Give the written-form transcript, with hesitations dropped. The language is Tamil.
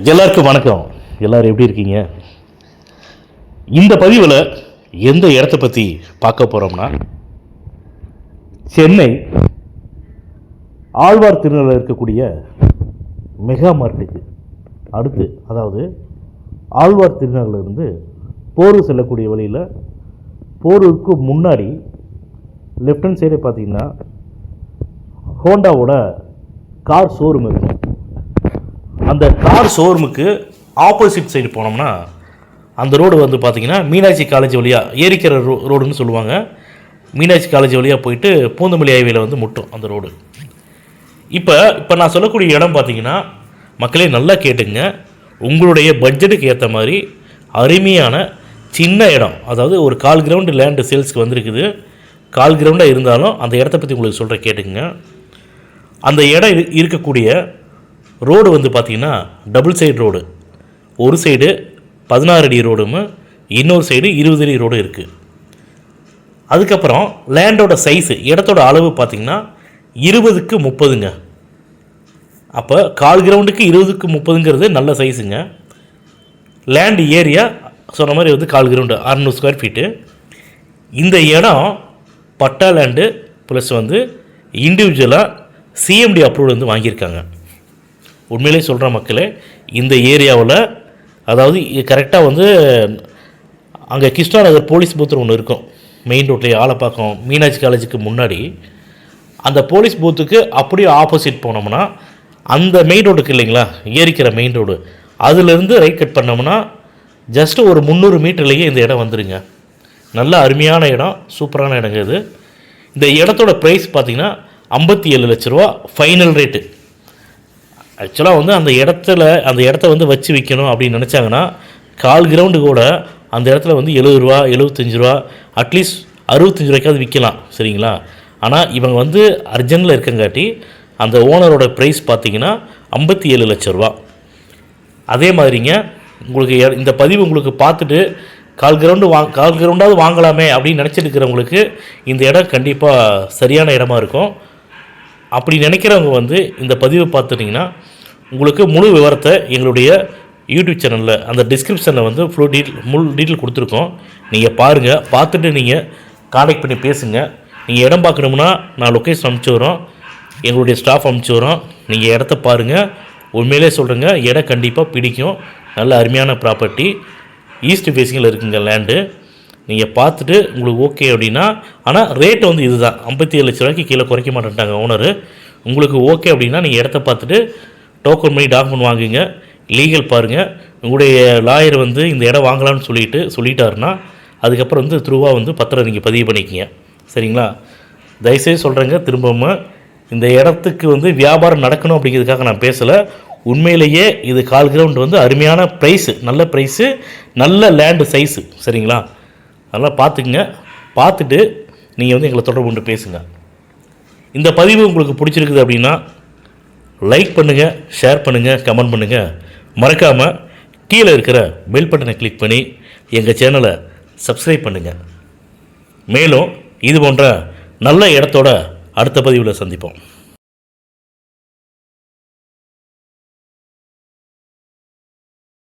எல்லாருக்கும் வணக்கம். எல்லாரும் எப்படி இருக்கீங்க? இந்த பதிவில் எந்த இடத்த பற்றி பார்க்க போகிறோம்னா, சென்னை ஆழ்வார் திருநெல்வேலியில் இருக்கக்கூடிய மெகா மார்க்கெட்டுக்கு அடுத்து, அதாவது ஆழ்வார் திருநெல்வேலியிலிருந்து போரூர் செல்லக்கூடிய வழியில், போரூருக்கு முன்னாடி லெஃப்ட் ஹேண்ட் சைடே பார்த்தீங்கன்னா ஹோண்டாவோட கார் ஷோரூம் இருக்கும். அந்த கார் ஷோரூமுக்கு ஆப்போசிட் சைடு போனோம்னா அந்த ரோடு வந்து பார்த்திங்கன்னா மீனாட்சி காலேஜ் வழியாக ஏரிக்கிற ரோடுன்னு சொல்லுவாங்க. மீனாட்சி காலேஜ் வழியாக போயிட்டு பூந்தமல்லி ஹைவேல வந்து முட்டும் அந்த ரோடு. இப்போ நான் சொல்லக்கூடிய இடம் பார்த்திங்கன்னா, மக்களே நல்லா கேட்டுங்க, உங்களுடைய பட்ஜெட்டுக்கு ஏற்ற மாதிரி அருமையான சின்ன இடம். அதாவது ஒரு 1/4 கிரவுண்டு லேண்டு சேல்ஸ்க்கு வந்திருக்குது. 1/4 கிரவுண்டாக இருந்தாலும் அந்த இடத்த பற்றி உங்களுக்கு சொல்கிறேன் கேட்டுங்க. அந்த இடம் இருக்கக்கூடிய ரோடு வந்து பார்த்திங்கன்னா டபுள் சைடு ரோடு. ஒரு சைடு 16 அடி ரோடும், இன்னொரு சைடு 20 அடி ரோடு இருக்குது. அதுக்கப்புறம் லேண்டோட சைஸு, இடத்தோட அளவு பார்த்திங்கன்னா 20க்கு 30ங்க. அப்போ 1/4 கிரவுண்டுக்கு 20க்கு 30ங்கிறது நல்ல சைஸுங்க. லேண்டு ஏரியா சொன்ன மாதிரி வந்து 1/4 கிரவுண்டு 600 ஸ்கொயர் ஃபீட்டு. இந்த இடம் பட்டா லேண்டு ப்ளஸ் வந்து இண்டிவிஜுவலாக சிஎம்டி அப்ரூவல் வந்து வாங்கியிருக்காங்க. உண்மையிலே சொல்கிற மக்களே, இந்த ஏரியாவில் அதாவது கரெக்டாக வந்து அங்கே கிருஷ்ணா நகர் போலீஸ் பூத்து ஒன்று இருக்கும், மெயின் ரோட்லேயே ஆலப்பாக்கம் மீனாட்சி காலேஜுக்கு முன்னாடி. அந்த போலீஸ் பூத்துக்கு அப்படியே ஆப்போசிட் போனோம்னா அந்த மெயின் ரோடுக்கு இல்லைங்களா, ஏரிக்கிற மெயின் ரோடு, அதுலேருந்து ரைட் கட் பண்ணோம்னா ஜஸ்ட்டு ஒரு 300 மீட்டர்லேயே இந்த இடம் வந்துடுங்க. நல்ல அருமையான இடம், சூப்பரான இடங்க இது. இந்த இடத்தோட ப்ரைஸ் பார்த்திங்கன்னா 57 லட்ச ரூபா ஃபைனல் ரேட்டு. ஆக்சுவலாக வந்து அந்த இடத்த வந்து வச்சு விற்கணும் அப்படின்னு நினச்சாங்கன்னா 1/4 கிரவுண்டு கூட அந்த இடத்துல வந்து 70 ரூபா 75 ரூபா அட்லீஸ்ட் 65 ரூபாய்க்காவது விற்கலாம், சரிங்களா? ஆனால் இவங்க வந்து அர்ஜென்ட்டில் இருக்கங்காட்டி அந்த ஓனரோட ப்ரைஸ் பார்த்திங்கன்னா 57 லட்ச ரூபா. அதே மாதிரிங்க, உங்களுக்கு இந்த பதிவு உங்களுக்கு பார்த்துட்டு 1/4 கிரவுண்டாவது வாங்கலாமே அப்படின்னு நினச்சிட்டு இருக்கிறவங்களுக்கு இந்த இடம் கண்டிப்பாக சரியான இடமா இருக்கும். அப்படி நினைக்கிறவங்க வந்து இந்த பதிவை பார்த்துட்டிங்கன்னா உங்களுக்கு முழு விவரத்தை எங்களுடைய யூடியூப் சேனலில் அந்த டிஸ்கிரிப்ஷனில் வந்து முழு டீட்டெயில் கொடுத்துருக்கோம். நீங்கள் பாருங்கள், பார்த்துட்டு நீங்கள் கான்டாக்ட் பண்ணி பேசுங்க. நீங்கள் இடம் பார்க்கணும்னா நான் லொக்கேஷன் அனுப்பிச்சி வரோம், எங்களுடைய ஸ்டாஃப் அனுப்பிச்சி வரோம். நீங்கள் இடத்த பாருங்கள், உண்மையிலே சொல்கிறேங்க, இடம் கண்டிப்பாக பிடிக்கும். நல்ல அருமையான ப்ராப்பர்ட்டி, ஈஸ்ட் ஃபேஸிங்கில் இருக்குங்க லேண்டு. நீங்கள் பார்த்துட்டு உங்களுக்கு ஓகே அப்படின்னா, ஆனால் ரேட்டு வந்து இதுதான், 57 லட்ச ரூபாய்க்கு கீழே குறைக்க மாட்டேன்ட்டாங்க ஓனரு. உங்களுக்கு ஓகே அப்படின்னா நீங்கள் இடத்த பார்த்துட்டு டோக்கன் பண்ணி டாக்குமெண்ட் வாங்குங்க, லீகல் பாருங்கள். உங்களுடைய லாயர் வந்து இந்த இடம் வாங்கலாம்னு சொல்லிட்டாருன்னா அதுக்கப்புறம் வந்து த்ரூவாக வந்து பத்திரம் நீங்கள் பதிவு பண்ணிக்கிங்க, சரிங்களா? தயவுசெய்து சொல்கிறேங்க, திரும்பவும் இந்த இடத்துக்கு வந்து வியாபாரம் நடக்கணும் அப்படிங்கிறதுக்காக நான் பேசலை. உண்மையிலேயே இது 1/4 கிரவுண்டு வந்து அருமையான ப்ரைஸு, நல்ல ப்ரைஸு, நல்ல லேண்டு சைஸு, சரிங்களா? அதெல்லாம் பார்த்துக்குங்க. பார்த்துட்டு நீங்கள் வந்து எங்களை தொடர்பு கொண்டு பேசுங்க. இந்த பதிவு உங்களுக்கு பிடிச்சிருக்குது அப்படின்னா லைக் பண்ணுங்கள், ஷேர் பண்ணுங்கள், கமெண்ட் பண்ணுங்கள். மறக்காமல் கீழே இருக்கிற பெல் பட்டனை கிளிக் பண்ணி எங்கள் சேனலை சப்ஸ்கிரைப் பண்ணுங்கள். மேலும் இது போன்ற நல்ல இடத்தோட அடுத்த பதிவில் சந்திப்போம்.